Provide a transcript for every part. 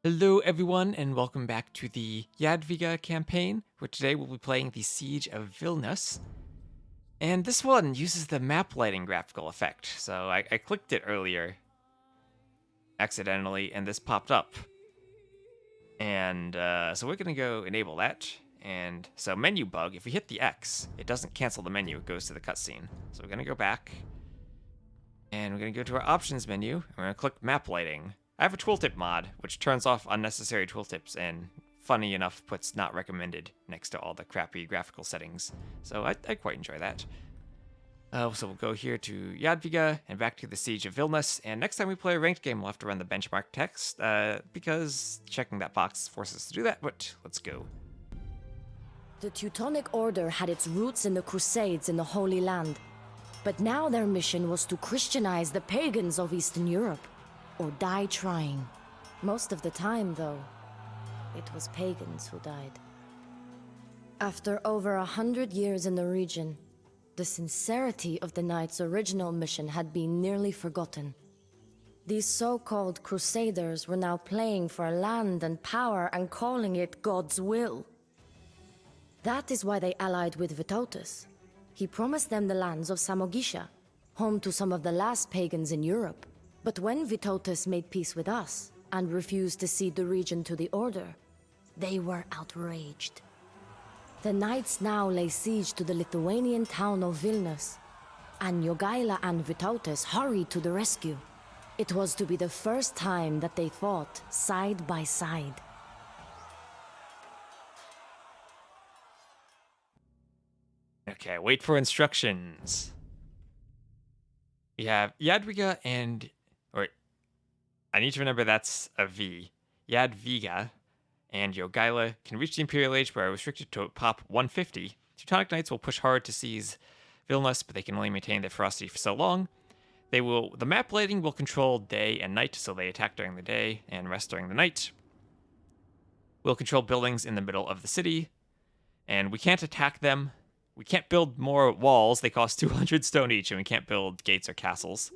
Hello everyone and welcome back to the Jadwiga campaign, where today we'll be playing the Siege of Vilnius. And this one uses the map lighting graphical effect, so I clicked it earlier accidentally and this popped up. And so we're gonna go enable that. And so menu bug, if we hit the X, it doesn't cancel the menu, it goes to the cutscene. So we're gonna go back and we're gonna go to our options menu and we're gonna click map lighting. I have a tooltip mod, which turns off unnecessary tooltips and, funny enough, puts not recommended next to all the crappy graphical settings. So I quite enjoy that. So we'll go here to Jadwiga and back to the Siege of Vilnius. And next time we play a ranked game, we'll have to run the benchmark text because checking that box forces us to do that. But let's go. The Teutonic Order had its roots in the Crusades in the Holy Land. But now their mission was to Christianize the pagans of Eastern Europe. Or die trying. Most of the time, though, it was pagans who died. After over 100 years in the region, the sincerity of the Knights' original mission had been nearly forgotten. These so-called Crusaders were now playing for land and power and calling it God's will. That is why they allied with Vytautas. He promised them the lands of Samogisha, home to some of the last pagans in Europe. But when Vytautas made peace with us and refused to cede the region to the Order, they were outraged. The Knights now lay siege to the Lithuanian town of Vilnius, and Jogaila and Vytautas hurried to the rescue. It was to be the first time that they fought side by side. Okay, wait for instructions. We have Jadwiga and... I need to remember that's a V. Jadwiga and Jogaila can reach the Imperial Age but are restricted to pop 150. Teutonic Knights will push hard to seize Vilnius, but they can only maintain their ferocity for so long. The map lighting will control day and night, so they attack during the day and rest during the night. We'll control buildings in the middle of the city, and we can't attack them. We can't build more walls. They cost 200 stone each, and we can't build gates or castles,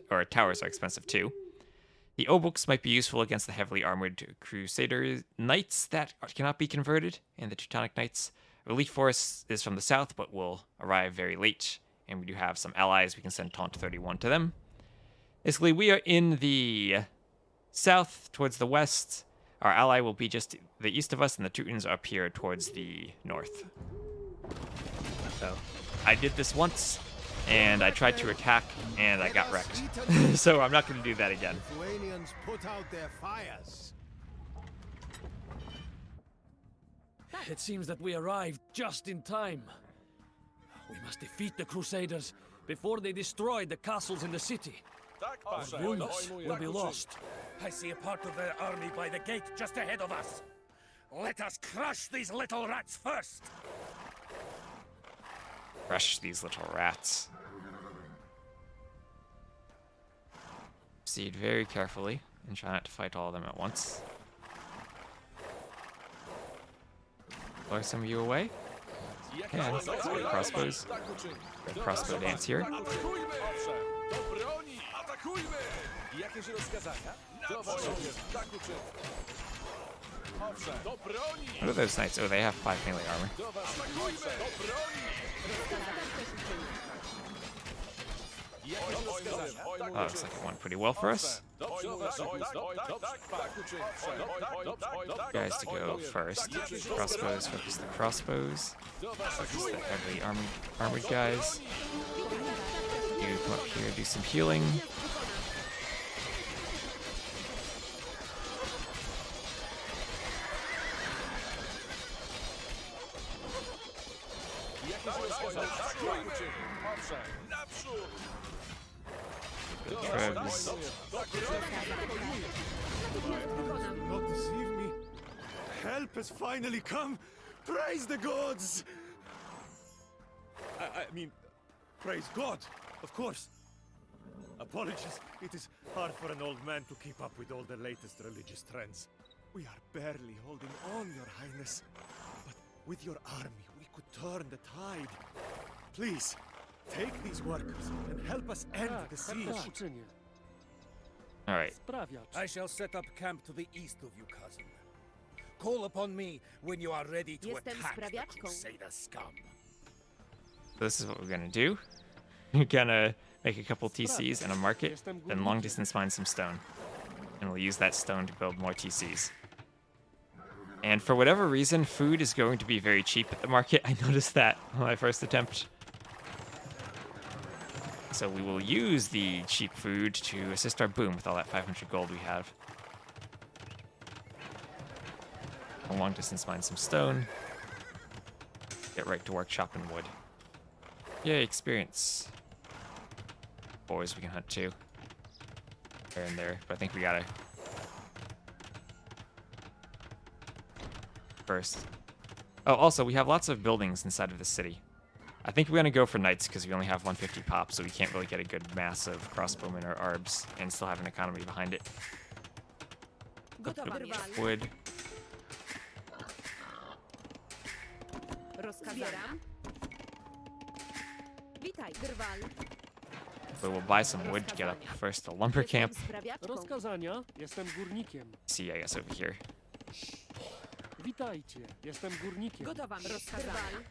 or towers are expensive too. The oboks might be useful against the heavily armored Crusader Knights that cannot be converted, and the Teutonic Knights. Relief force is from the south, but will arrive very late, and we do have some allies. We can send Taunt 31 to them. Basically, we are in the south towards the west. Our ally will be just the east of us, and the Teutons are up here towards the north. So, I did this once, and I tried to attack, and I got wrecked. So I'm not going to do that again. Lithuanians put out their fires. It seems that we arrived just in time. We must defeat the Crusaders before they destroy the castles in the city. Or Vilnius will be lost. I see a part of their army by the gate just ahead of us. Let us crush these little rats first. Crush these little rats. Proceed very carefully and try not to fight all of them at once. Lure some of you away. Yeah, crossbows. Crossbow dance here. What are those knights? Oh, they have 5 melee armor. Oh, looks like it went pretty well for us. Guys to go first. Crossbows, focus the crossbows. Focus the heavily armored guys. You come up here, do some healing. Trebs. Not deceive me. Help has finally come. Praise the gods. I mean, praise God, of course. Apologies. It is hard for an old man to keep up with all the latest religious trends. We are barely holding on, Your Highness. But with your army, we could turn the tide. Please, take these workers and help us end the siege. All right. Sprawiacz. I shall set up camp to the east of you, cousin. Call upon me when you are ready to Jestem attack the sprawiaczką. Crusader scum. So this is what we're gonna do. We're gonna make a couple TCs and a market, Jestem then long górnikiem. distance find some stone. And we'll use that stone to build more TCs. And for whatever reason, food is going to be very cheap at the market. I noticed that on my first attempt. So we will use the cheap food to assist our boom with all that 500 gold we have. A long distance find some stone. Get right to work chopping wood. Yay, experience. Boars we can hunt too. There and there, but I think we gotta first. Oh, also we have lots of buildings inside of the city. I think we're gonna go for knights because we only have 150 pop, so we can't really get a good mass of crossbowmen or arbs and still have an economy behind it. Gotowa jest. Wood. Rozkazam. Witaj, Drwal. But we'll buy some wood to get up first the lumber camp. Jestem sprawiaczką. Rozkazania. Jestem górnikiem. See, I guess over here. Witajcie. Jestem górnikiem. Gotowa. Rozkazam.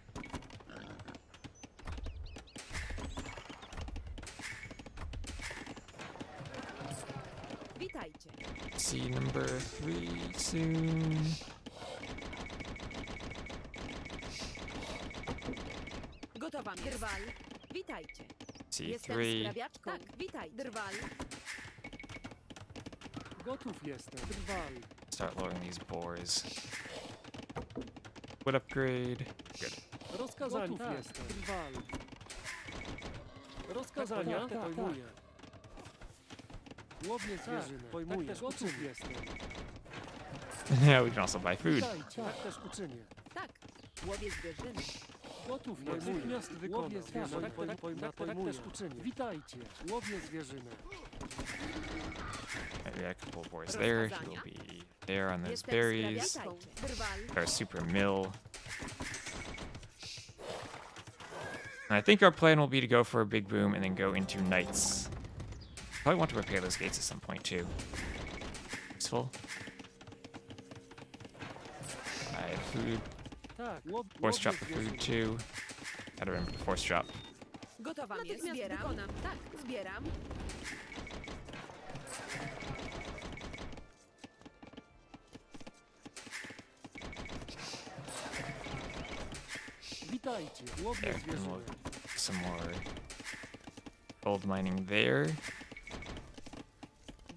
Witajcie. See number 3 soon. Gotowa. Drwal. Witajcie. See Jestem 3. sprawiaczką. Tak, witaj. Drwal. Gotów jestem. Drwal. Start lowering these boars. Wood upgrade. Good. Rozkazania. Gotów jestem. Drwal. Rozkazania. Tak, pojmuję. Łowię zwierzynę. Pojmuję. Tak też gotów jestem. Yeah, we can also buy food. Witajcie. Tak też uczynię. Tak. Łowię zwierzyny. Gotów jestem. Natychmiast wykonam. Łowię zwierzynę. Tak też uczynię. Witajcie. Łowię zwierzynę. We got a couple of boars there. He will be there on those Jestem berries. sprawiaczką. Drwal. Our super mill. And I think our plan will be to go for a big boom and then go into knights. Probably want to repair those gates at some point too. Useful. I have food. Tak. Force drop the food too. Gotta remember to force drop. Gotowa jest. Zbieram. Wykonam. Tak, zbieram. Witajcie. Łowię There, and we'll zwierzynę. some more gold mining there.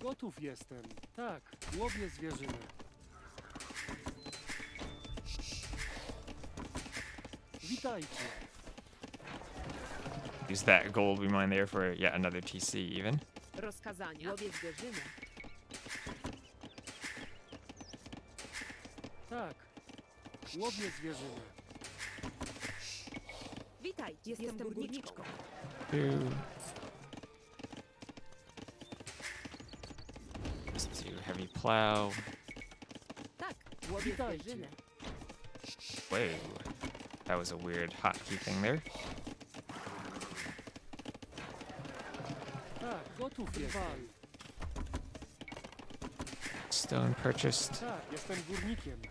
Gotów jestem. Tak. Łowię zwierzynę. Witajcie. Use that gold we mine there for yet another TC even. Rozkazania. Łowię zwierzynę. Tak. Łowię zwierzynę. Witaj. Jestem górniczką. Two. Let's do heavy plow. Tak. Łowię Witajcie. zwierzynę. Whoa. That was a weird hotkey thing there. Tak. Gotów jestem. Stone purchased. Tak. Jestem górnikiem.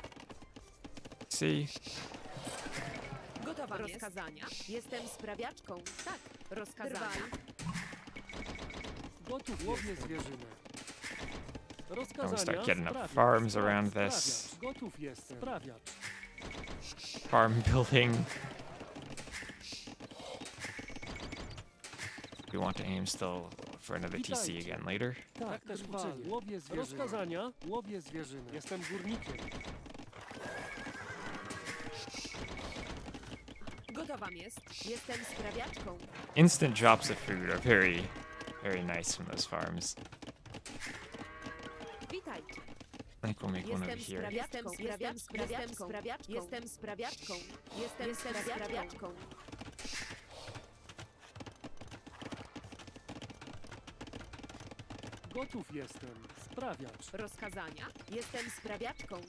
See. Gotowa. Rozkazania. Jestem sprawiaczką. Tak. Rozkazania. Gotów łowię zwierzynę. I'm Rozkazania. gonna start getting up Sprawiacz. farms around this. Sprawiacz. Gotów jestem. Sprawiacz. Farm building. We want to aim still for another TC Witajcie. again later. Tak też uczynię. Łowię zwierzynę. Rozkazania. Łowię zwierzynę. Jestem górnikiem. Gotowa jest. Jestem sprawiaczką. Instant drops of food are very, very nice from those farms. Witajcie. I think we'll make one over Jestem here. sprawiaczką. Jestem sprawiaczką. Jestem sprawiaczką. Jestem sprawiaczką. Gotów jestem. Sprawiacz. Rozkazania. Jestem sprawiaczką.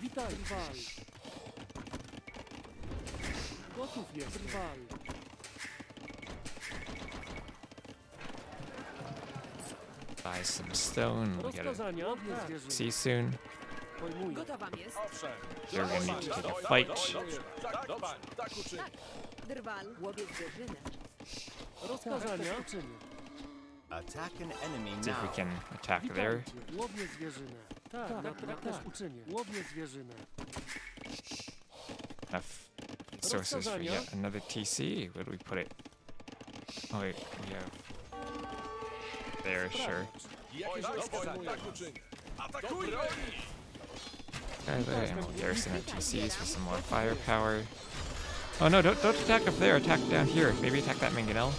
Witaj, Drwal. Gotów jestem. Drwal. buy some stone. We gotta Rozkazania? Tak. see soon. Pojmuję. Gotowa jest. They're gonna need to take a fight. Drwal, łowiec zwierzynę. Rozkazania? Attack an enemy See if we now. can attack there. Łowię zwierzynę. Tak, tak, też uczynię. Łowię zwierzynę. Enough resources for yet another TC. Where do we put it? Oh wait, we have there, sure. There, and we'll garrison our TCs for some more firepower. Oh no, don't attack up there, attack down here. Maybe attack that mangonel.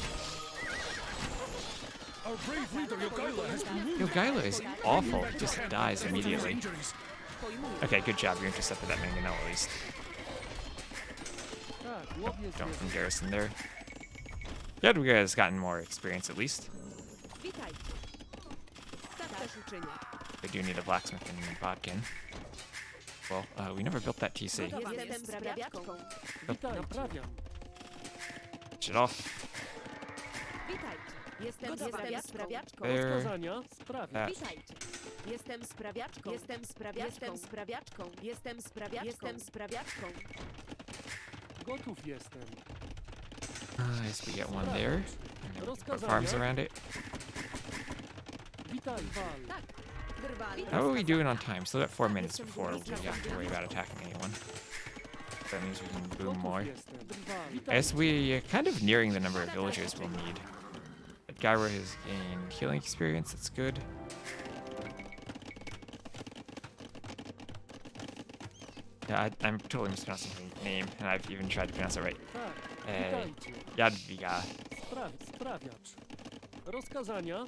Our brave leader Jogaila has been wounded. Jogaila is awful, he just dies immediately. Injuries. Okay, good job, you intercepted that mangonel at least. Tak, łowię Don't zwierzynę. garrison there. Jadwiga has gotten more experience at least. Witaj. Tak też uczynię. We do need a blacksmith in Bodkin. Well, we never built that TC. Jestem sprawiaczką. Witaj, naprawiam. Finish it off. Witaj. Jestem sprawiaczką. There. Rozkazania? Sprawiam. That. Witajcie. Jestem sprawiaczką. Jestem sprawiaczką. Jestem sprawiaczką. Gotów jestem. Yes, we get one there. And then we put farms around it. Witaj, Wal. Tak. Drwal. How are we doing on time? Still got 4 minutes before we have to worry about attacking anyone. That means we can boom more. Jestem. Drwal. I guess we kind of nearing the number of villagers we'll need. But Gyro has gained healing experience, that's good. Yeah, I'm totally mispronouncing her name, and I've even tried to pronounce it right. Tak, Uh, witajcie. Jadwiga. Sprawiacz. Rozkazania?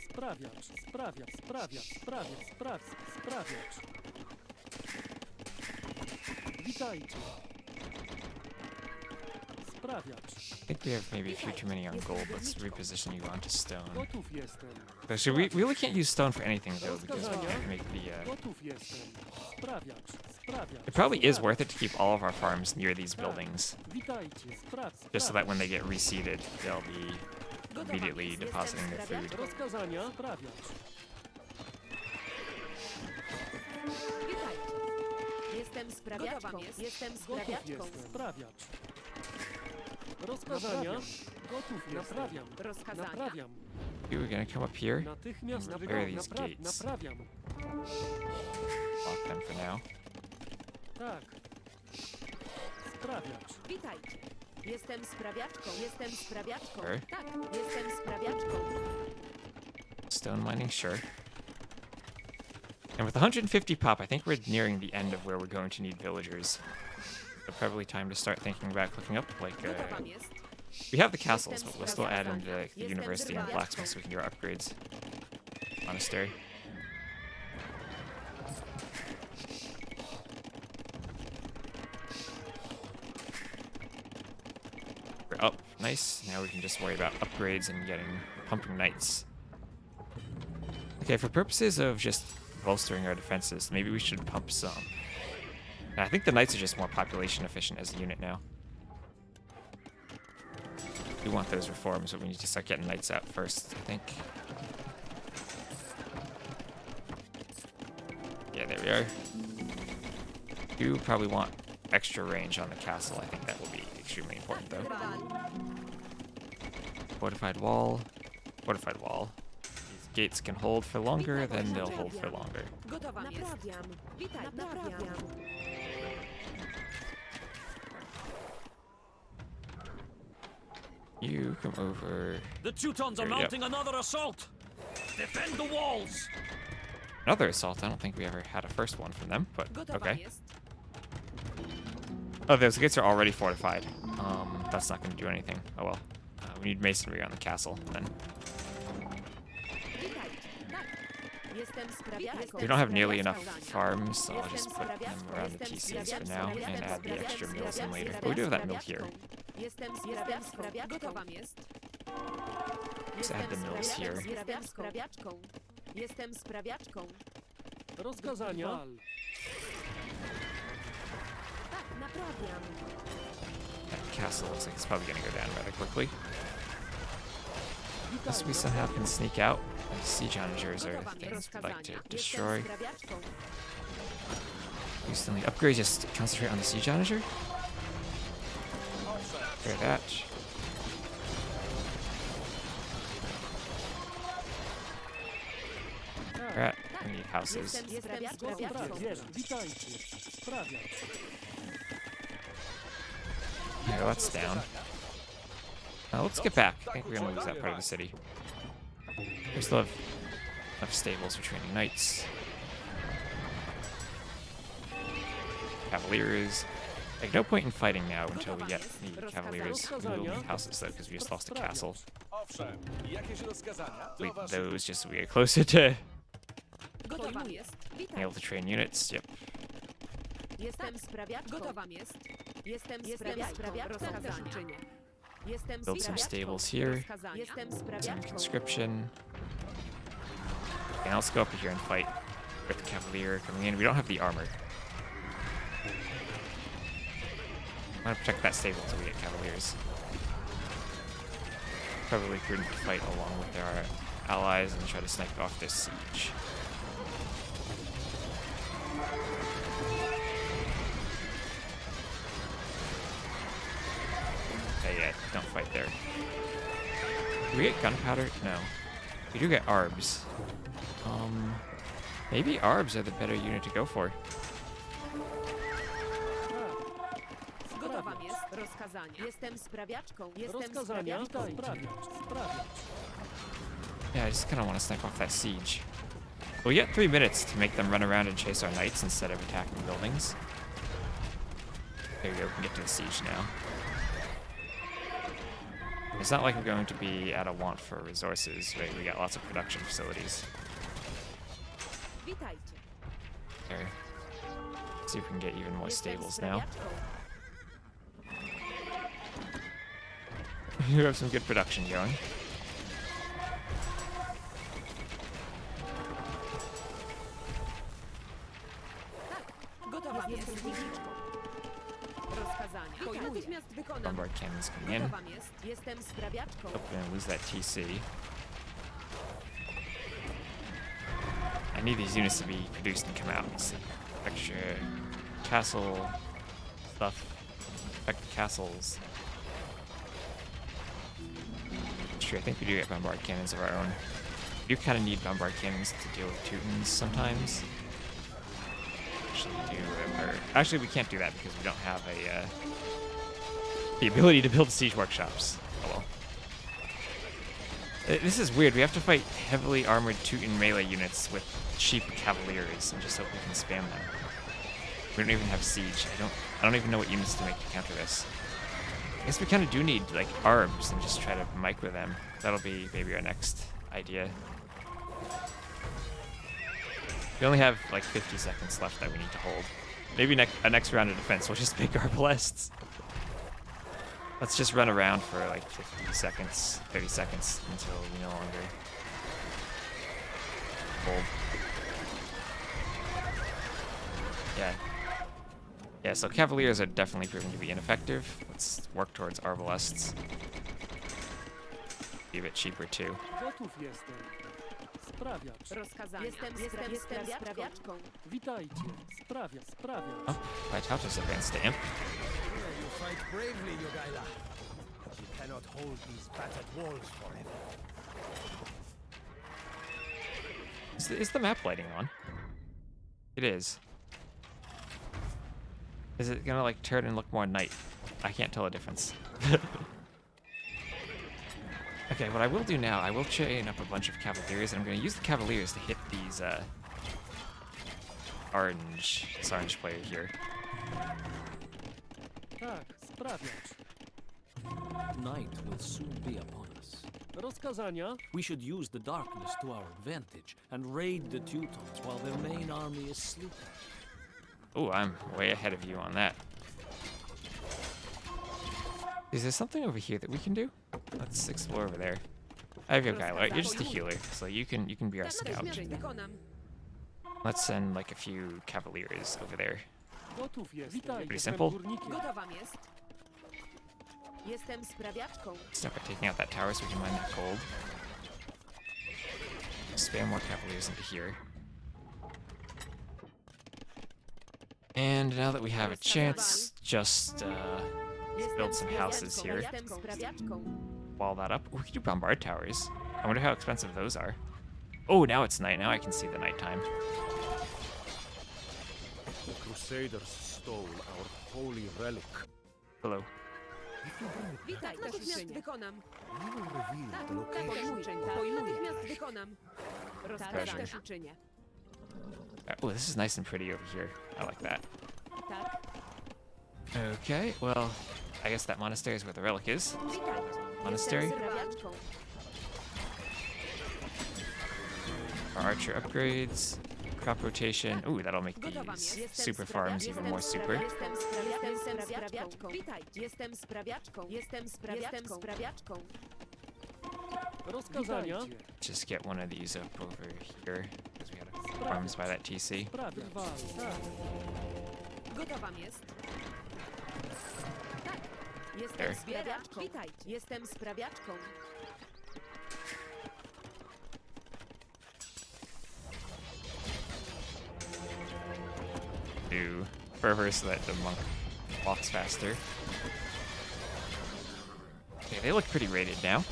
Sprawiacz. Sprawiacz. Witajcie. Sprawiacz. I think we have maybe a few too many on gold. Let's reposition you onto stone. Gotów jestem. So we really can't use stone for anything though, because we can't make the. Gotów jestem. Sprawiacz. It probably is worth it to keep all of our farms near these buildings, Witajcie. just so that when they get reseeded, they'll be immediately depositing their food. Rozkazania? Sprawiacz. Witajcie. Jestem sprawiaczką. Jestem Gotów sprawiaczką. jestem. Sprawiacz. Rozkazania? Gotów jestem. Naprawiam. Rozkazania. Naprawiam. We're gonna come up here, Natychmiast Where are these gates? Naprawiam. lock them for now. Tak. Sprawiacz. Witajcie. Jestem sprawiaczką. Sure. Tak. Jestem sprawiaczką. Stone mining, sure. And with 150 pop, I think we're nearing the end of where we're going to need villagers. So probably time to start thinking about clicking up, like, Gotowa jest. we have the castles, but we'll still add in the university and blacksmith so we can do our upgrades. Monastery. We're up, nice. Now we can just worry about upgrades and getting pumping knights. Okay, for purposes of just bolstering our defenses, maybe we should pump some. I think the knights are just more population efficient as a unit now. We want those reforms, but we need to start getting knights out first, I think. Yeah, there we are. Do probably want extra range on the castle. I think that will be extremely important, though. Drwal. Fortified wall. Fortified wall. These gates can hold for longer, then they'll hold for longer. Gotowa jest. Naprawiam. Witaj. Naprawiam. You come over. The Teutons are There you go. mounting another assault. Defend the walls. Another assault. I don't think we ever had a first one from them, but Gotowa okay. jest. Oh, those gates are already fortified. That's not going to do anything. Oh well. We need masonry on the castle then. Witajcie. Tak. Jestem sprawiaczką. We don't have nearly enough farms, so I'll just put them around the TCs for now and add the extra mills in later. But we do have that mill here. Jestem sprawiaczką. Gotowa jest. Let's add the mills here. Jestem sprawiaczką. Jestem sprawiaczką. Rozkazania? Tak, naprawiam. That castle looks like it's probably going to go down rather quickly. Unless we somehow can sneak out. Siege onagers are Gotowa things we'd like to rozkazania. destroy. Jestem sprawiaczką. Recently upgrade, just concentrate on the siege onager. Clear that. Alright, we need houses. Jestem sprawiaczką. Witajcie. Sprawiacz. Yeah, that's down. Let's get back. I think we're gonna lose that part of the city. We still have enough stables for training knights. Cavaliers. Like, no point in fighting now until we get the Cavaliers moved houses, though, because we just lost a castle. Owszem, jakieś rozkazania? Leave those just so we get closer to Gotowam jest. being Witaj. able to train units. Yep. Jestem sprawiaczką. Gotowam jest. Jestem sprawiaczką. Rozkazania. Jestem Build some sprawiaczką. stables here. Rozkazania. Jestem Some sprawiaczką. conscription. And let's go up here and fight with the Cavalier coming in. We don't have the armor. I'm gonna protect that stable until we get Cavaliers. Probably prudent to fight along with our allies and try to snipe off this siege. Okay, yeah, don't fight there. Do we get gunpowder? No. We do get arbs. Maybe arbs are the better unit to go for. Gotowam jest. Rozkazania. Jestem sprawiaczką. Jestem Rozkazania. sprawiaczką. Sprawiacz. Yeah, I just kind of want to snipe off that siege. We get 3 minutes to make them run around and chase our knights instead of attacking buildings. There we go, we can get to the siege now. It's not like we're going to be at a want for resources, right? We got lots of production facilities. Witajcie. There. See if we can get even more Jestem stables now. sprawiaczką. We have some good production going. Gotowam jest. Rozkazania. Pojmuję. Natychmiast wykonam. Bombard cannons coming in. Gotowam jest. Jestem sprawiaczką. Oh, we're gonna lose that TC. I need these units to be produced and come out. Let's see. Extra castle stuff. Affect the castles. Sure, I think we do get bombard cannons of our own. We do kind of need bombard cannons to deal with Teutons sometimes. Actually, we can't do that because we don't have a the ability to build siege workshops. Oh well. This is weird. We have to fight heavily armored Teuton melee units with cheap cavaliers and just hope we can spam them. We don't even have siege. I don't even know what units to make to counter this. I guess we kind of do need like arbs and just try to micro them. That'll be maybe our next idea. We only have like 50 seconds left that we need to hold. Maybe a next round of defense we'll just make arbalests. Let's just run around for like 50 seconds, 30 seconds until we no longer hold. Yeah. Yeah, so Cavaliers are definitely proving to be ineffective. Let's work towards arbalests. Be a bit cheaper too. Gotów jestem. Sprawiacz. Rozkazania. Jestem sprawiaczką. Witajcie. Sprawiacz. Oh, Vytautas advanced to imp. You fight bravely, Jogaila. But you cannot hold these battered walls forever. Is the map lighting on? It is. Is it gonna like turn and look more night? I can't tell the difference. Okay, what I will do now, I will chain up a bunch of Cavaliers, and I'm going to use the Cavaliers to hit these, orange player here. Tak, sprawiacz. Night will soon be upon us. Rozkazania. We should use the darkness to our advantage and raid the Teutons while their main army is sleeping. Oh, I'm way ahead of you on that. Is there something over here that we can do? Let's explore over there. I have Jogaila, right? You're just a healer, so you can be our scout. Natychmiast wykonam. Let's send like a few Cavaliers over there. Gotów jest. Witaj. Pretty simple. Gotowam jest. Jestem sprawiaczką. Start by taking out that tower so we can mine that gold. Spam more cavaliers into here. And now that we have a chance, just build some houses here. Jestem sprawiaczką. Wall that up. Oh, we can do bombard towers. I wonder how expensive those are. Oh, now it's night. Now I can see the nighttime. The Crusaders stole our holy relic. Hello. If you bring it Witaj, natychmiast wykonam. we will reveal Tak, the tak, location. pojmuję. Natychmiast wykonam. Rozkaz Treasure. też uczynię. Oh, this is nice and pretty over here. I like that. Tak, Okay, well, I guess that monastery is where the relic is. witaj. Monastery. Jestem sprawiaczką. Our archer upgrades. Crop rotation. Ooh, that'll make Gotowa these jest. super farms even more super. Jestem sprawiaczką. Witaj. Jestem sprawiaczką. Jestem sprawiaczką. Rozkazania. Just get one of these up over here because we had farms by that TC. Gotowa jest. Tak. Jestem There. sprawiaczką. Witaj. Jestem sprawiaczką. Do fervor so that the monk walks faster. Okay, they look pretty rated now.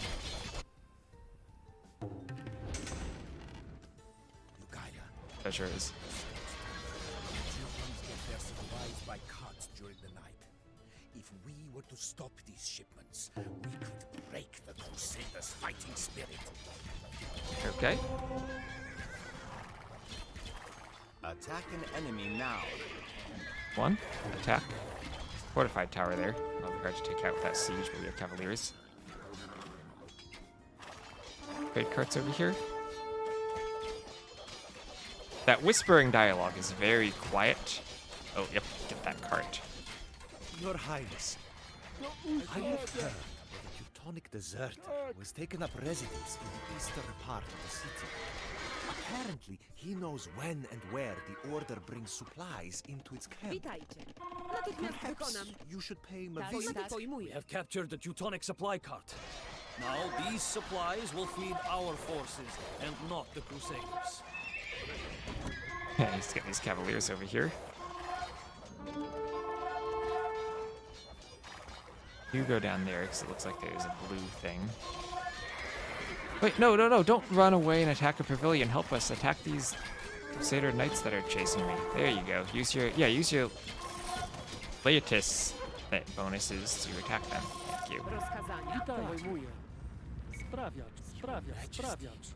Jogaila. Treasure is. Germans get their supplies by carts during the night. If we were to stop these shipments, we could break the Crusaders' fighting spirit. Okay. Attack an enemy now. One. Attack. Fortified tower there. Probably hard to take out with that siege, but we have cavaliers. Trade carts over here. That whispering dialogue is very quiet. Oh, yep. Get that cart. Your Highness, I have heard that a Teutonic deserter was taken up residence in the eastern part of the city. Apparently, he knows when and where the Order brings supplies into its camp. Witajcie. Natychmiast Perhaps wykonam. you should pay him a Tak, visit. tak, We pojmuję. have captured the Teutonic supply cart. Now these supplies will feed our forces and not the Crusaders. Let's get these cavaliers over here. You go down there because it looks like there's a blue thing. Wait, no, no, no, don't run away and attack a pavilion. Help us attack these Crusader knights that are chasing me. There you go. Use your Laetus bonuses to attack them. Thank you. Rozkazania. Pojmuję. Sprawiacz.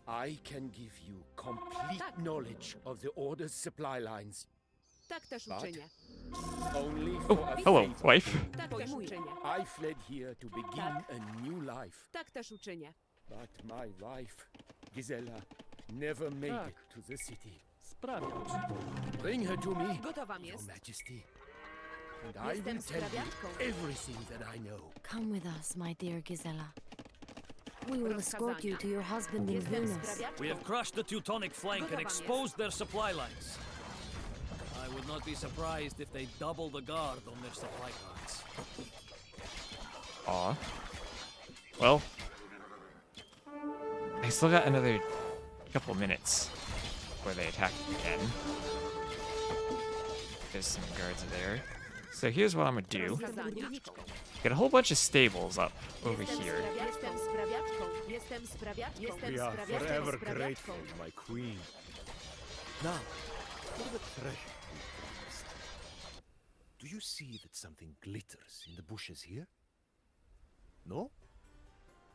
I can give you complete Tak. knowledge of the Order's supply lines. Tak też But- uczynię. Only Oh, for a hello, favor. wife. Tak też uczynię. I fled here to begin a new life, Tak też uczynię. but my wife, Gisela, never made it to the city. Bring her to me, Gotowam Your jest. Majesty, and I will Jestem tell you sprawiaczką. everything that I know. Come with us, my dear Gisela. We will escort you to your husband in Jestem Vilnius. sprawiaczką. We have crushed the Teutonic flank and Gotowa exposed their supply lines. I would not be surprised if they double the guard on their supply carts. Aw. Well, I still got another couple minutes before they attack again. There's some guards there. So here's what I'm gonna do. Rozkazania. Get a whole bunch of stables up over here. Jestem sprawiaczką. Jestem sprawiaczką. Jestem We are sprawiaczką. forever Sprawiaczką. grateful, my queen. Now, for the treasure we promised. Do you see that something glitters in the bushes here? No?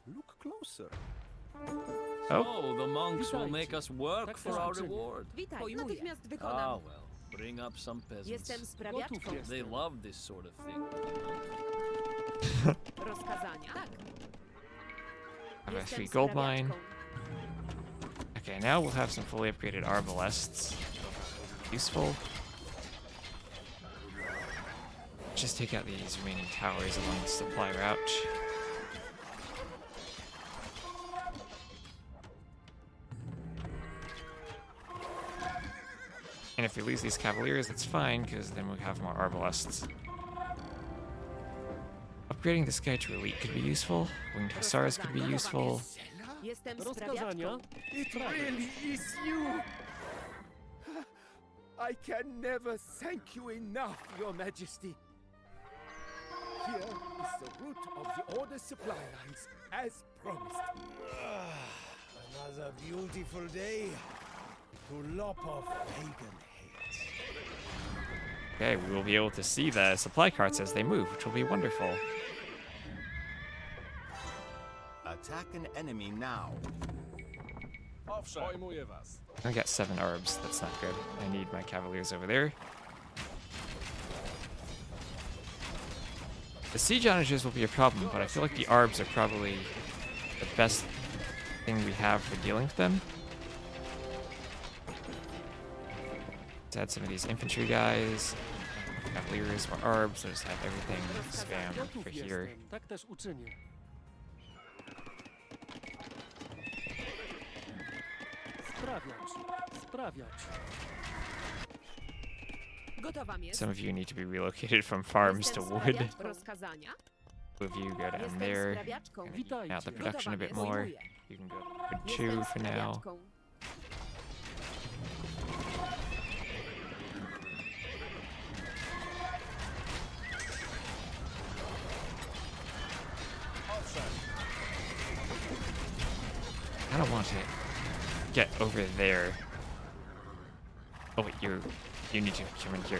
Look closer. Oh, the monks will make us work for our reward. Witaj. Pojmuję. Natychmiast Ah, wykonam. well, bring up some peasants. Jestem sprawiaczką. They love this sort of thing. Rozkazania. Tak. I have a Jestem 3 gold mine. sprawiaczką. Okay, now we'll have some fully upgraded arbalests. Useful. Just take out these remaining towers along the supply route. And if we lose these cavaliers, that's fine, because then we have more arbalests. Upgrading this guy to elite could be useful. Winged hussars could be useful. Jestem Rozkazania. sprawiaczką. It really is you! I can never thank you enough, Your Majesty. Here is the route of the Order supply lines, as promised. Another beautiful day to lop off pagan heads. Okay, we will be able to see the supply carts as they move, which will be wonderful. Attack an enemy now. I got 7 arbs. That's not good. I need my cavaliers over there. The siege onagers will be a problem, but I feel like the arbs are probably the best thing we have for dealing with them. Let's add some of these infantry guys. Cavaliers or arbs. I'll just have everything spam for here. Tak też uczynię. Sprawiać. Gotowa jest. Some of you need to be relocated from farms to Jestem wood. sprawiaczką. Rozkazania. Two of you go down Jestem there. sprawiaczką. Gonna out the Witajcie. production a bit Gotowa more. jest. You can go good Jestem 2 for now. sprawiaczką. I don't want to get over there. Oh wait, you need to come in here.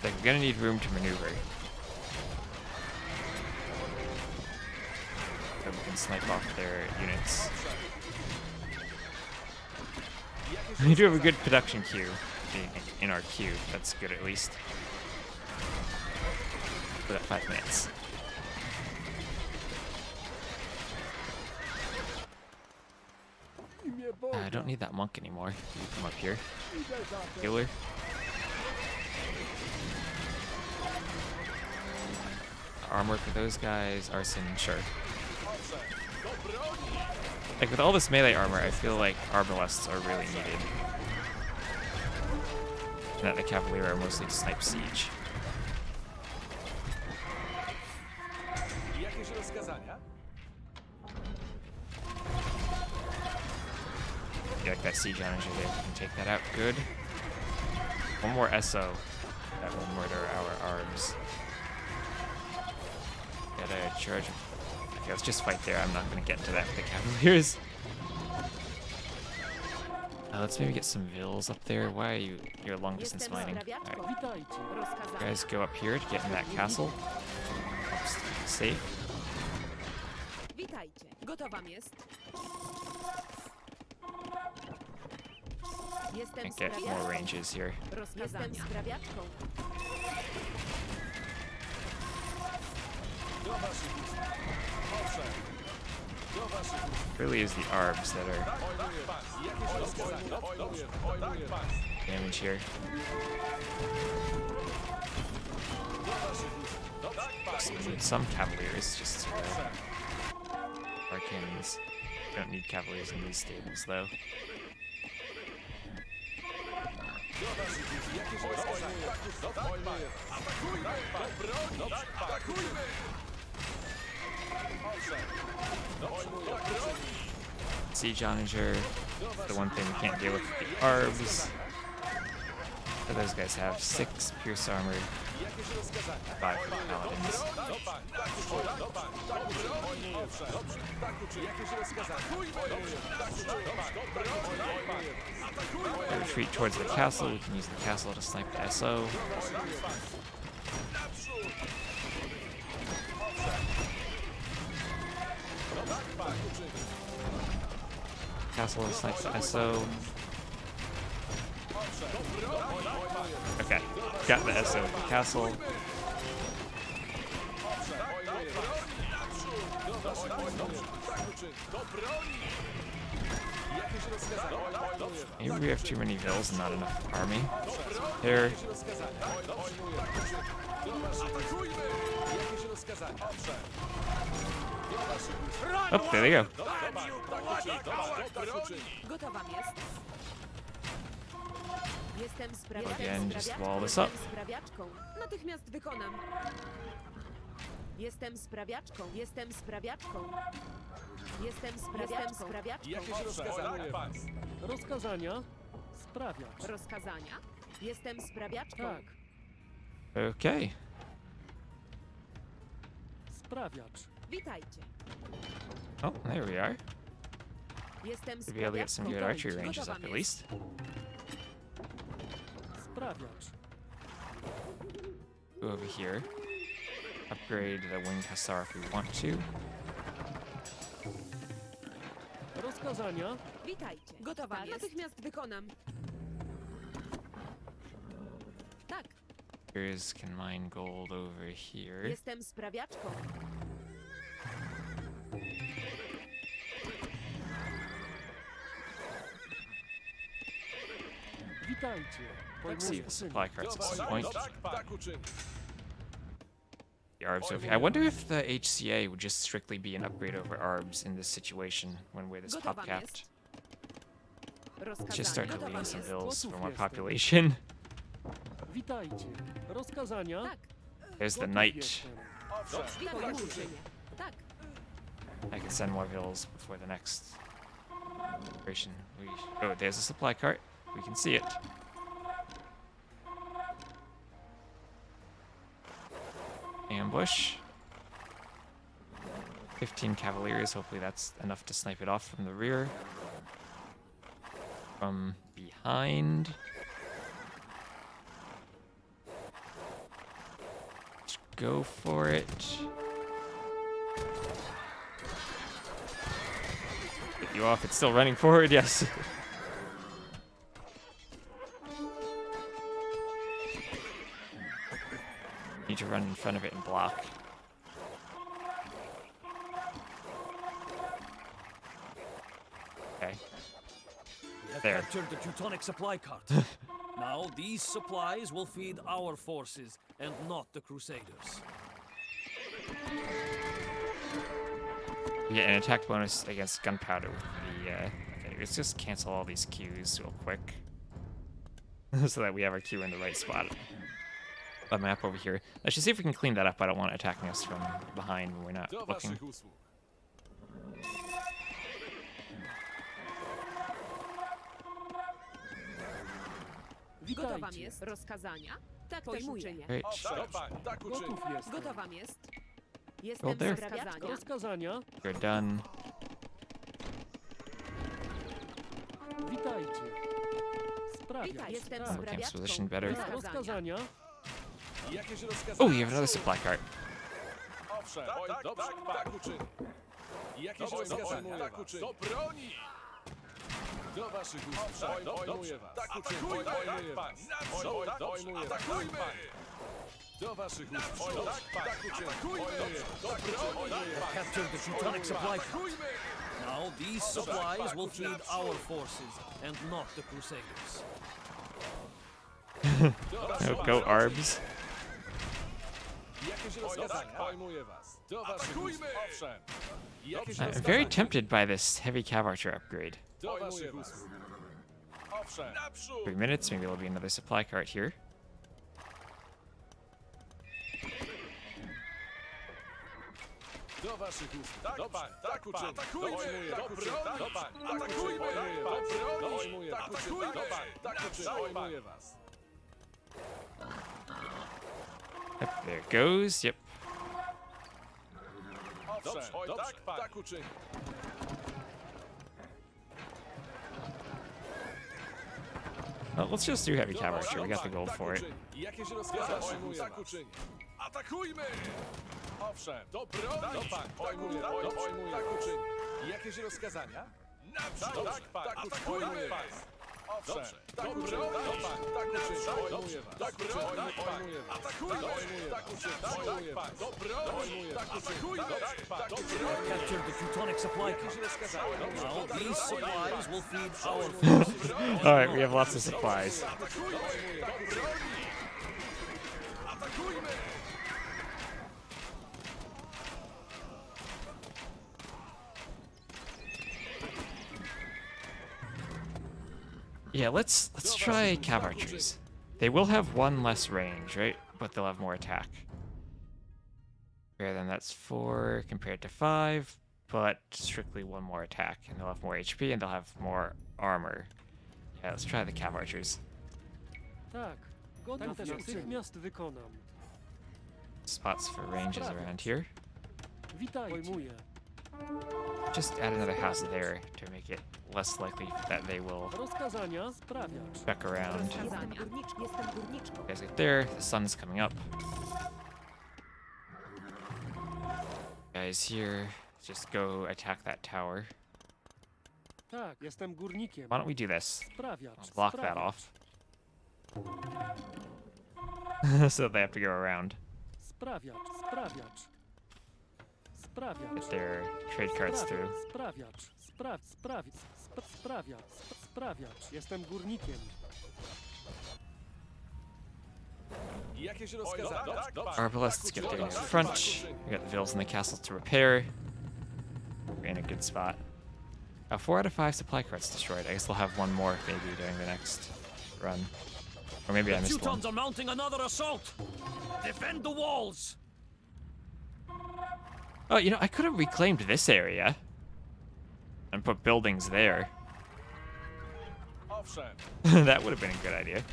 Like, we're gonna need room to maneuver. So we can snipe off their units. We do have a good production queue in our queue. That's good at least. We got 5 minutes. I don't need that monk anymore. You come up here. Healer. Armor for those guys. Arson, sure. Like, with all this melee armor, I feel like arbalests are really needed. And that the Cavalier are mostly to snipe siege. Yeah, like that siege energy there. We can take that out. Good. One more SO. That will murder our arms. Get a charge. Okay, let's just fight there. I'm not going to get into that with the Cavaliers. Let's maybe get some vills up there. Why are you're long distance Jestem mining? sprawiaczką. Alright, Witajcie. you Rozkazania. guys go up here to get in that castle. Safe. Witajcie. Gotowa jest. Jestem Can't get more sprawiaczką. ranges here. Rozkazania. Jestem sprawiaczką. Really is the arbs that are damage here. Some cavaliers, just arcanes. Don't need cavaliers in these stables though. Siege Onager, the one thing we can't deal with the arbs. So those guys have 6 pierce armor, 5 for the paladins. We retreat towards the castle. We can use the castle to snipe the SO. Castle to snipe the SO. Okay, got the SO at the castle. Maybe we have too many vills and not enough army. There. Oh, there they go. Gotowa jest. Jestem sprawiaczką. Again, just wall this up. Jestem sprawiaczką. Natychmiast wykonam. Jestem sprawiaczką. Jestem sprawiaczką. Jestem sprawiaczką. Jakieś rozkazania? Rozkazania? Sprawiacz. Rozkazania? Jestem sprawiaczką. Tak, Okay. sprawiacz. Witajcie. Oh, there we are. Jestem To be able to get some good archery ranges up at least. Sprawiacz. Go over here. Upgrade the winged hussar if we want to. Rozkazania? Witajcie. Gotowa Tak, jest. Natychmiast wykonam. Tak, Here's can mine gold over here. jestem sprawiaczką. Witajcie. Let's see the supply carts at some point. Tak uczyni. The ARBs over here. I wonder if the HCA would just strictly be an upgrade over ARBs in this situation when we're this Gotowa top capped. jest. Let's just start Gotowa deleting some jest. bills for Gotów more jestem. population. Witajcie. Rozkazania? Tak, There's the Gotów knight. jestem. witaj uczynię. Tak, I can send more bills before the next operation. Oh, there's a supply cart. We can see it. Ambush. 15 cavaliers. Hopefully that's enough to snipe it off from the rear. From behind. Let's go for it. Get you off. It's still running forward. Yes. Need to run in front of it and block. Okay. We have There. captured the Teutonic supply cart. Now these supplies will feed our forces and not the Crusaders. We get an attack bonus against gunpowder with the, okay, let's just cancel all these queues real quick. So that we have our queue in the right spot. The map over here. Let's just see if we can clean that up. I don't want it attacking us from behind when we're not Do looking. waszych usług. gotowa Witajcie. jest. Rozkazania? Tak też Pojmuję. uczynię. Great. Tak uczyni. Gotów jestem. Gotowa jest. Well, Jestem there. sprawiaczką. Rozkazania? You're done. Witajcie. Sprawiacz. Witaj, jestem Tak. Camps sprawiaczką. position better. Rozkazania? Jakieś rozkazania? Oh, you have another supply cart. Owszem, tak uczyni. Jakieś rozkazania? Tak uczyni. Do broni! Do waszych usług. Pojmuję was. Tak uczyni. Pojmuję was. Atakujmy! Do waszych usług. Tak uczyni. Do broni! Captured the Teutonic supply cart. Now these supplies will feed our forces and not the Crusaders. Oh, go ARBs. Jakieś rozkazania? Pojmuję was. Do waszych usług. Owszem. Jakieś I'm very rozkazania? tempted by this heavy cav archer upgrade. Do waszych usług. Owszem. Naprzód! 3 minutes, maybe there'll be another supply cart here. Do waszych usług. Do pan. Tak uczyni. Atakujmy! Do broni! Do pan. Atakujmy! Do broni! Atakujmy! Do pan. Tak uczyni. Pojmuję was. Yep, there it goes. Yep. Owszem. Tak uczyni. Well, let's just do heavy cav archer. We got the gold for it. Jakieś rozkazania? Tak uczyni. Atakujmy! Owszem. Do broni! Do pan. Pojmuję. Tak uczyni. Jakieś rozkazania? Naprzód! Tak atakujmy! Owszem. Do broni! Do pan. Tak uczyni. Pojmuję was. Tak uczyni. Pojmuję was. Atakujmy! Tak uczyni. Pojmuję was. Do broni! Tak atakujmy! Tak uczyni. Captured the Teutonic supply Jakieś cart. rozkazania? Now these supplies will feed our forces. Alright, we have lots of supplies. Atakujmy! Do broni! Atakujmy! Yeah, let's try cav archers. They will have one less range, right? But they'll have more attack. Rather than that's 4 compared to 5, but strictly 1 more attack. And they'll have more HP and they'll have more armor. Yeah, let's try the cav archers. Tak, gotów natychmiast wykonam. Spots for ranges around here. Witajcie. Just add another house there to make it less likely that they will Rozkazania sprawiacz. back around. Jestem górniczką. You guys get there, the sun's coming up. Guys here, just go attack that tower. Tak, jestem górnikiem. Why don't we do this? Sprawiacz. I'll block that off. So they have to go around. Sprawiacz. Sprawiacz. Sprawiacz. Get their trade carts through. Sprawiacz. Sprawiacz. Sprawiacz. Jestem górnikiem. Jakieś rozkazania? Arbalests get there in front. We got the vills in the castle to repair. We're in a good spot. 4 out of 5 supply carts destroyed. I guess they'll have 1 more maybe during the next run. Or maybe I missed one. Teutons are mounting another assault. Defend the walls. Oh, you know, I could have reclaimed this area and put buildings there. Owszem. That would have been a good idea.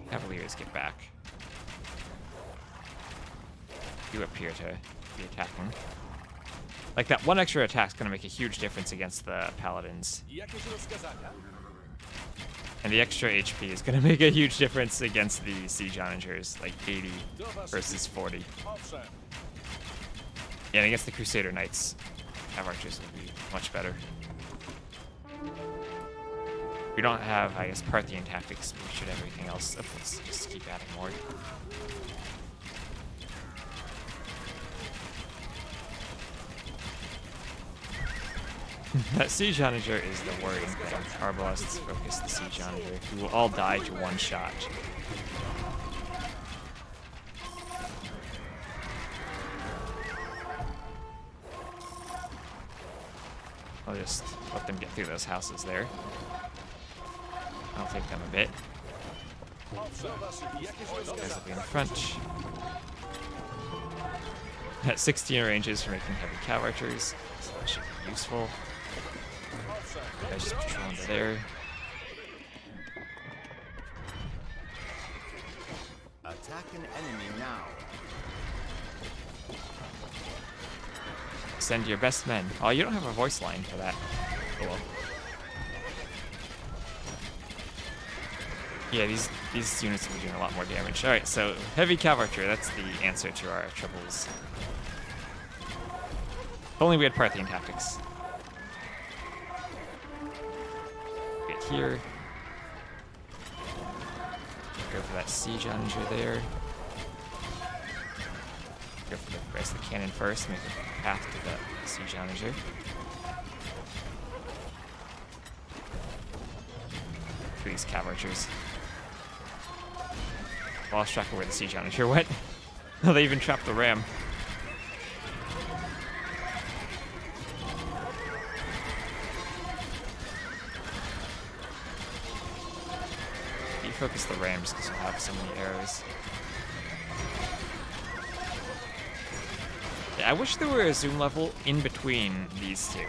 Cavaliers get back. You appear to be attacking. Like, that 1 extra attack is going to make a huge difference against the paladins. Jakieś rozkazania? And the extra HP is going to make a huge difference against the siege onagers, like 80 versus 40. Owszem. Yeah, and against the Crusader Knights, cav archers will be much better. We don't have, I guess, Parthian tactics, but we should have everything else. Oh, let's just keep adding more. That siege onager is the worrying thing. Arbalests focus the siege onager, who will all die to 1 shot. I'll just let them get through those houses there. I'll take them a bit. Guys will be in the front. At 16 ranges for making heavy cav archers, so that should be useful. Guys just patrol into there. Attack an enemy now. Send your best men. Oh, you don't have a voice line for that. Oh well. Yeah, these units will be doing a lot more damage. Alright, so heavy cav archer, that's the answer to our troubles. If only we had Parthian tactics. Get here. Go for that siege onager there. Go for the rest of the cannon first, make a path to the siege onager. For these cav archers. Lost track of where the siege onager went. Oh, they even trapped the ram. Focus the rams because you'll have so many arrows. Yeah, I wish there were a zoom level in between these two.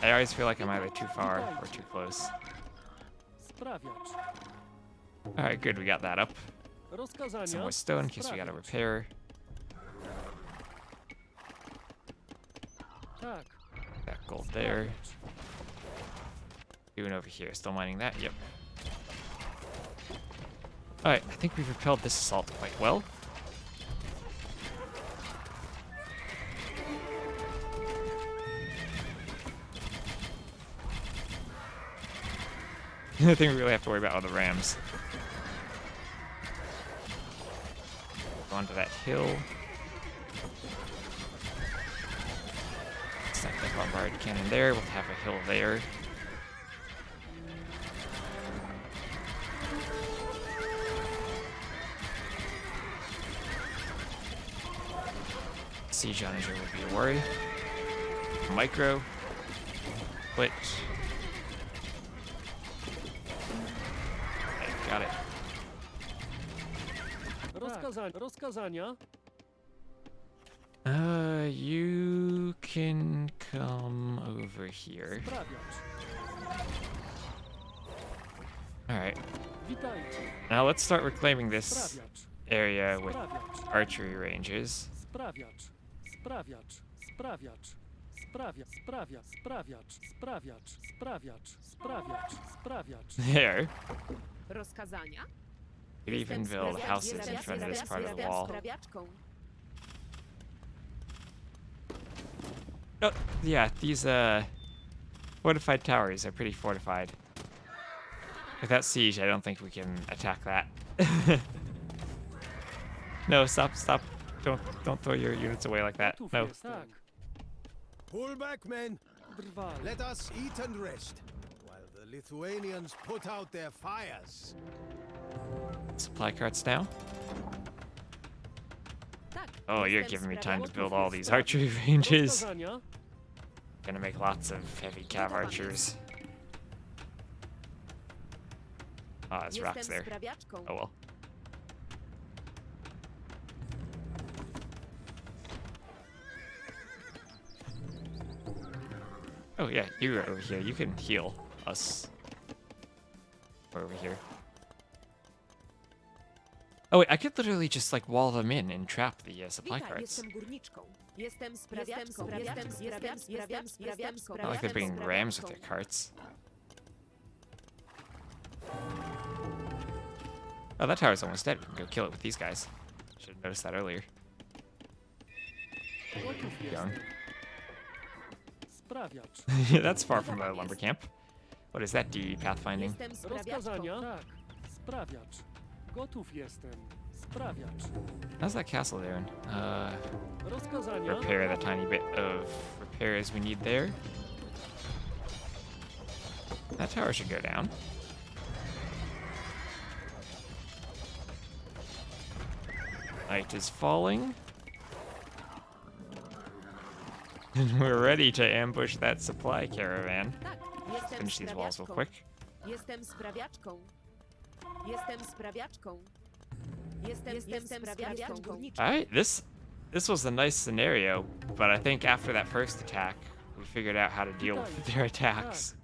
I always feel like I'm either too far or too close. Alright, good, we got that up. Some more stone in case we gotta repair. That gold there. Doing over here, still mining that, yep. Alright, I think we've repelled this assault quite well. I think we really have to worry about other rams. Go onto that hill. Stack that bombard cannon there, we'll have a hill there. Siege onager would be a worry. Micro. Quit. Okay, got it. Rozkazania. You can come over here. Alright. Witajcie. Now let's start reclaiming this Sprawiacz. area with Sprawiacz. archery ranges. Sprawiacz. Sprawiacz. Sprawiacz. Sprawiacz. Sprawiacz. There. Rozkazania? Could even build houses in front of this part of the wall. Sprawiaczką. Oh, yeah, these fortified towers are pretty fortified. Without siege, I don't think we can attack that. No, stop. Don't throw your units away like that. No. Tak. Pull back, men. Drwal. Let us eat and rest, while the Lithuanians put out their fires. Supply carts now. Tak. Oh, you're jestem giving me time to sprawiaczką. build all these archery ranges. Rozkazania. Gonna make lots of heavy cav archers. Ah, there's rocks Jestem there. sprawiaczką. Oh well. Oh yeah, you're over here. You can heal us. We're over here. Oh wait, I could literally just like wall them in and trap the supply Witaj, carts. jestem górniczką. Jestem sprawiaczką. Not like they're bringing rams with their carts. Oh, that tower's almost dead. We can go kill it with these guys. Should have noticed that earlier. Young. Sprawiacz. Yeah, that's far from a lumber camp. What is that, DE pathfinding? Jestem sprawiaczką. Rozkazania. Tak. Sprawiacz. Gotów jestem. Sprawiacz. How's that castle doing? Rozkazania. Repair the tiny bit of repairs we need there. That tower should go down. Light is falling. And we're ready to ambush that supply caravan. Tak. Jestem Finish these walls real sprawiaczką. quick. Jestem sprawiaczką. Jestem sprawiaczką. Jestem sprawiaczką. Górniczką. Alright, this was a nice scenario, but I think after that first attack, we figured out how to deal with their attacks.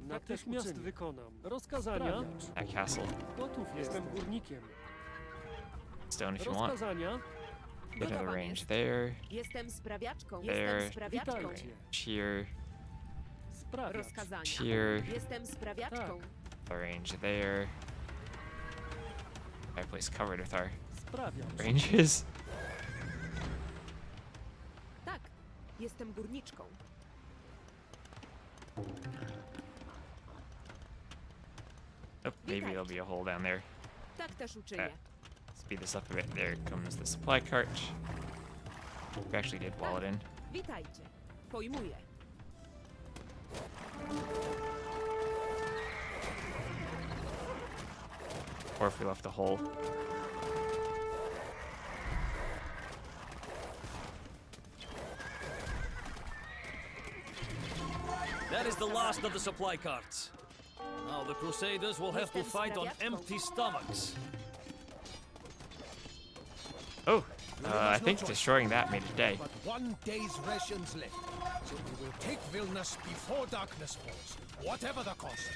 Natychmiast wykonam. Rozkazania. That castle. Gotów jestem górnikiem. Stone if you want. Rozkazania. Get another range there. Jestem sprawiaczką. There. Jestem sprawiaczką. Witajcie. Here. Sprawiacz. Rozkazania. Here. Jestem sprawiaczką. A range there. Fireplace covered with our Sprawiacz. ranges. Tak. Jestem górniczką. Oh, maybe there'll be a hole down there. Tak też uczynię. Speed this up a bit. There comes the supply cart. We actually did wall it in. Witajcie. Pojmuję. Or if we left a hole. That is the last of the supply carts. Now the Crusaders will have to fight on empty stomachs. Oh, I think destroying that made a day. But one day's rations left, so we will take Vilnius before darkness falls, whatever the cost.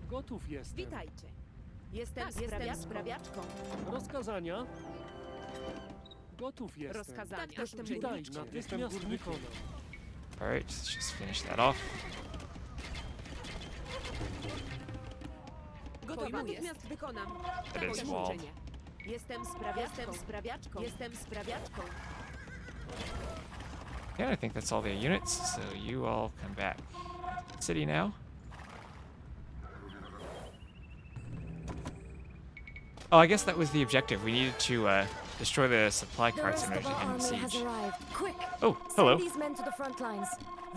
Gotów jestem. Witajcie. Jestem sprawiaczką. Rozkazania. Gotów jestem. Rozkazania. Tak, Jestem witajcie. górniczką. Natychmiast wykonam. Alright, let's just finish that off. Gotowa. Natychmiast wykonam. It is Taką walled. uczynię. Jestem sprawiaczką. Jestem sprawiaczką. Yeah, I think that's all their units, so you all come back. City now. Oh, I guess that was the objective. We needed to destroy the supply The carts in rest order of to our end the army has siege. arrived. Quick! Oh, hello. Send these men to the front lines.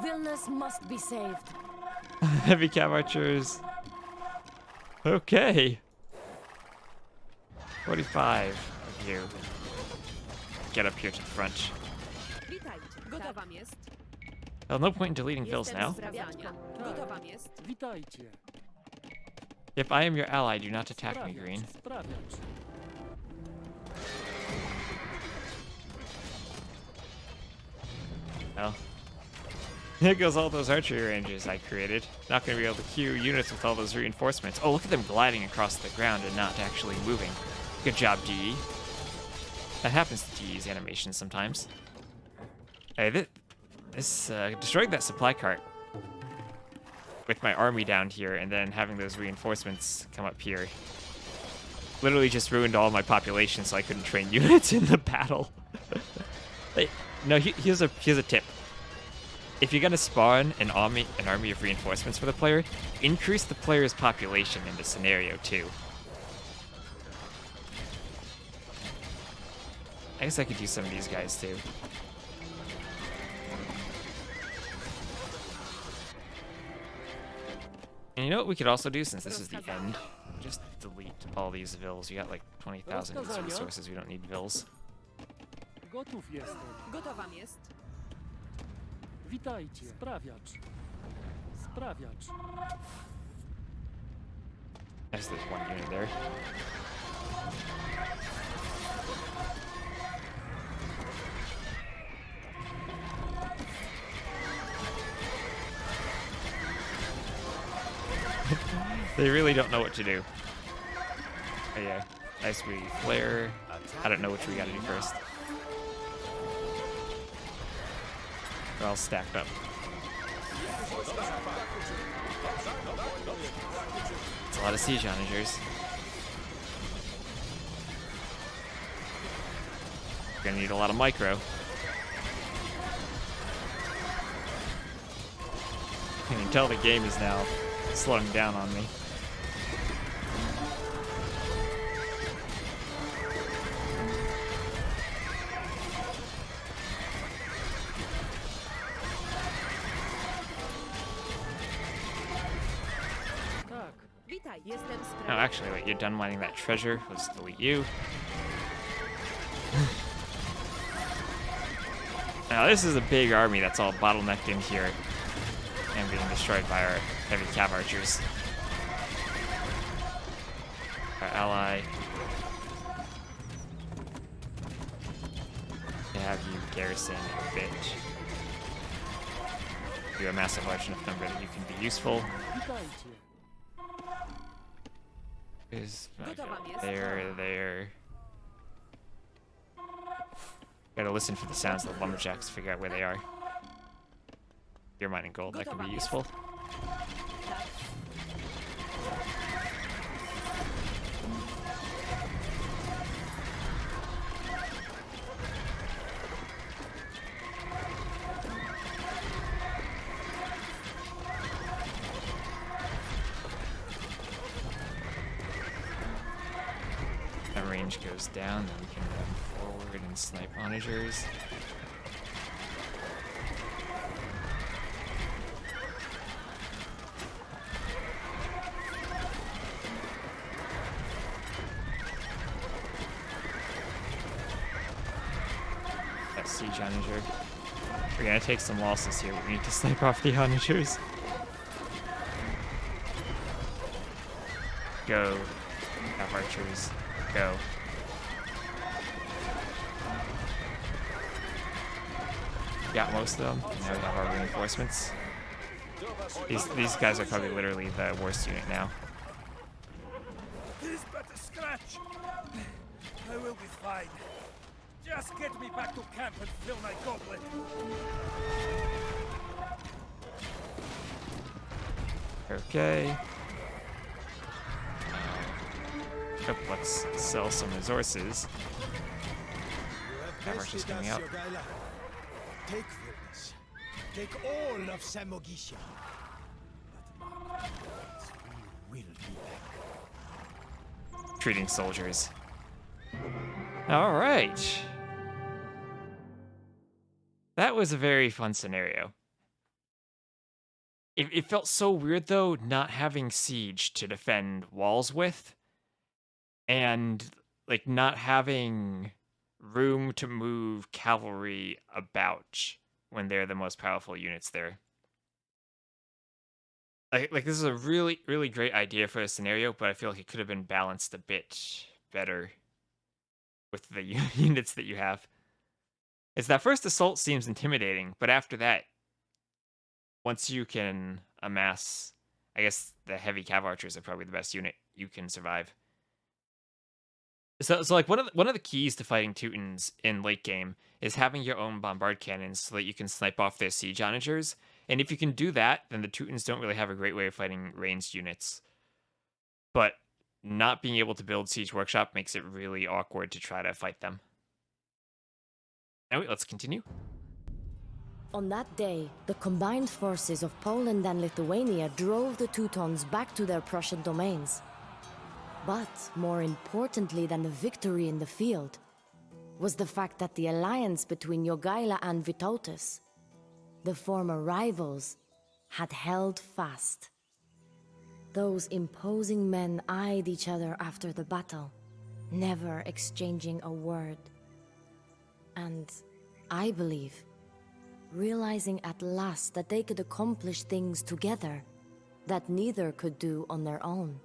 Vilnius must be saved. Heavy cav archers. Okay. 45 of you. Get up here to the front. Witajcie. Gotowa jest. Well, no point in deleting Vils Jestem now. sprawiaczką. Gotowa jest. Witajcie. If I am your ally, do not attack me, green. Sprawiacz. Well, there goes all those archery ranges I created. Not gonna be able to queue units with all those reinforcements. Oh, look at them gliding across the ground and not actually moving. Good job, DE. That happens to DE's animations sometimes. Hey, this destroying that supply cart with my army down here and then having those reinforcements come up here literally just ruined all my population, so I couldn't train units in the battle. Hey, no, here's a tip. If you're gonna spawn an army of reinforcements for the player, increase the player's population in the scenario too. I guess I could use some of these guys too. And you know what we could also do, since this is the end? Just delete all these vills. You got like 20,000 of these resources. We don't need vills. Gotów jestem. Gotowam jest. Witajcie. Sprawiacz. Sprawiacz. There's one unit there. They really don't know what to do. Oh yeah, ice we flare. I don't know which we gotta do first. They're all stacked up. It's a lot of siege onagers. Gonna need a lot of micro. I can tell the game is now slowing down on me. Tak. Witaj, jestem Oh, actually, wait, you're done mining that treasure. Let's delete you. Now, this is a big army that's all bottlenecked in here and being destroyed by our heavy cav archers. Our ally. To have you garrison a bit. You're a massive large enough number that you can be useful. Witajcie. Is there. Gotta listen for the sounds of the lumberjacks to figure out where they are. You're mining gold, that can be useful. That range goes down, then we can run forward and snipe onagers. That siege onager. We're gonna take some losses here. We need to snipe off the onagers. Go. Have archers. Go. Got most of them. Now we have our reinforcements. These guys are probably literally the worst unit now. This but a scratch. I will be fine. Just get me back to camp and fill my goblet. Okay. Let's sell some resources. Cav archers coming out. Jogaila. Take Vilnius. Take all of Samogitia. But mark my words, we will be back. Treating soldiers. All right. That was a very fun scenario. It felt so weird, though, not having siege to defend walls with. And, like, not having room to move cavalry about when they're the most powerful units there. Like this is a really, really great idea for a scenario, but I feel like it could have been balanced a bit better with the units that you have. Is that first assault seems intimidating, but after that, once you can amass, I guess the heavy cav archers are probably the best unit you can survive. So like one of the keys to fighting Teutons in late game is having your own bombard cannons so that you can snipe off their siege onagers. And if you can do that, then the Teutons don't really have a great way of fighting ranged units. But not being able to build Siege Workshop makes it really awkward to try to fight them. Anyway, let's continue. On that day, the combined forces of Poland and Lithuania drove the Teutons back to their Prussian domains. But more importantly than the victory in the field was the fact that the alliance between Jogaila and Vytautas, the former rivals, had held fast. Those imposing men eyed each other after the battle, never exchanging a word. And I believe, realizing at last that they could accomplish things together that neither could do on their own.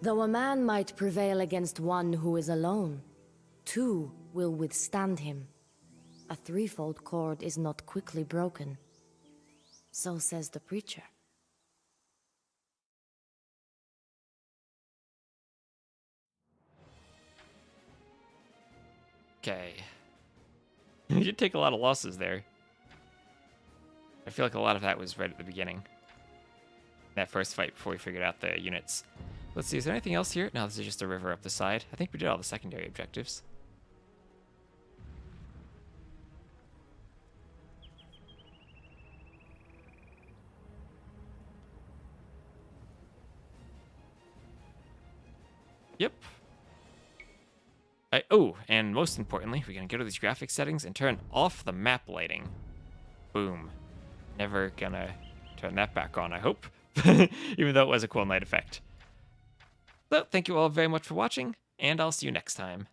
Though a man might prevail against one who is alone, two will withstand him. A threefold cord is not quickly broken. So says the preacher. Okay. You did take a lot of losses there. I feel like a lot of that was right at the beginning. That first fight before we figured out the units. Let's see, is there anything else here? No, this is just a river up the side. I think we did all the secondary objectives. Yep. Oh, and most importantly, we're going to go to these graphics settings and turn off the map lighting. Boom. Never gonna turn that back on, I hope. Even though it was a cool night effect. So, thank you all very much for watching, and I'll see you next time.